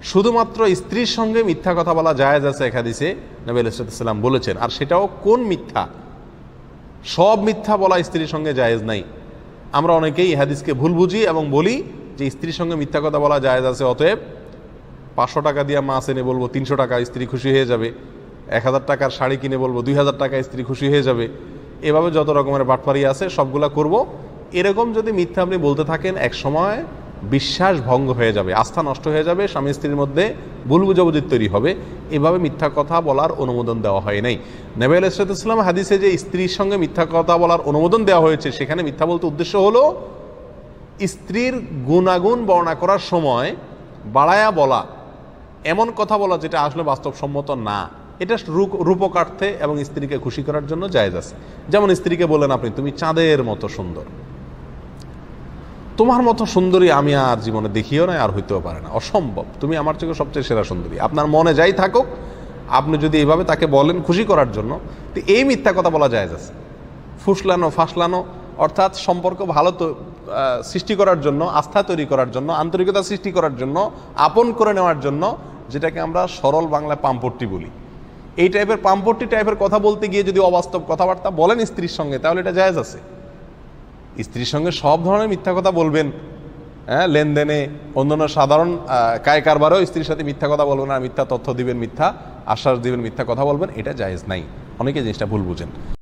শুধুমাত্র স্ত্রীর সঙ্গে মিথ্যা কথা বলা জায়েজ আছে এক হাদিসে নবী আলাইহিস সালাম বলেছেন। আর সেটাও কোন মিথ্যা? সব মিথ্যা বলা স্ত্রীর সঙ্গে জায়েজ নাই। আমরা অনেকেই হাদিসকে ভুল বুঝি এবং বলি যে স্ত্রীর সঙ্গে মিথ্যা কথা বলা জায়েজ আছে, অতএব 500 টাকা দিয়ে মাছ এনে বলবো 300 টাকা, স্ত্রী খুশি হয়ে যাবে। 1000 টাকার শাড়ি কিনে বলবো 2000 টাকা, স্ত্রী খুশি হয়ে যাবে। এভাবে যত রকমের বাটপারি আছে সবগুলা করব। এরকম যদি মিথ্যা আপনি বলতে থাকেন, এক সময় বিশ্বাস ভঙ্গ হয়ে যাবে, আস্থা নষ্ট হয়ে যাবে, স্বামী স্ত্রীর মধ্যে ভুল বুঝাবুঝি তৈরি হবে। এভাবে মিথ্যা কথা বলার অনুমোদন দেওয়া হয় নাই। নবী আলাইহিস সালাম হাদিসে যে স্ত্রীর সঙ্গে মিথ্যা কথা বলার অনুমোদন দেওয়া হয়েছে, সেখানে মিথ্যা বলতে উদ্দেশ্য হলো স্ত্রীর গুণাগুণ বর্ণনা করার সময় বাড়ায়া বলা, এমন কথা বলা যেটা আসলে বাস্তবসম্মত না। এটা রূপকার্থে এবং স্ত্রীকে খুশি করার জন্য জায়েজ আছে। যেমন স্ত্রীকে বলেন আপনি, তুমি চাঁদের মতো সুন্দর, তোমার মতো সুন্দরী আমি আর জীবনে দেখিও না, আর হইতেও পারে না, অসম্ভব, তুমি আমার চোখে সবচেয়ে সেরা সুন্দরী। আপনার মনে যাই থাকুক, আপনি যদি এইভাবে তাকে বলেন খুশি করার জন্য, তো এই মিথ্যা কথা বলা জায়েজ আছে। ফুসলানো ফাসলানো অর্থাৎ সম্পর্ক ভালো তো সৃষ্টি করার জন্য, আস্থা তৈরি করার জন্য, আন্তরিকতা সৃষ্টি করার জন্য, আপন করে নেওয়ার জন্য, যেটাকে আমরা সরল বাংলায় পাম্পট্টি বলি, এই টাইপের পাম্পট্টি টাইপের কথা বলতে গিয়ে যদি অবাস্তব কথাবার্তা বলেন স্ত্রীর সঙ্গে, তাহলে এটা জায়েজ আছে। স্ত্রীর সঙ্গে সব ধরনের মিথ্যা কথা বলবেন, হ্যাঁ, লেনদেনে, অন্যান্য সাধারণ কায় কারবারেও স্ত্রীর সাথে মিথ্যা কথা বলবেন, আর মিথ্যা তথ্য দিবেন, মিথ্যা আশ্বাস দিবেন, মিথ্যা কথা বলবেন, এটা জায়েজ নাই। অনেকে জিনিসটা ভুল বুঝেন।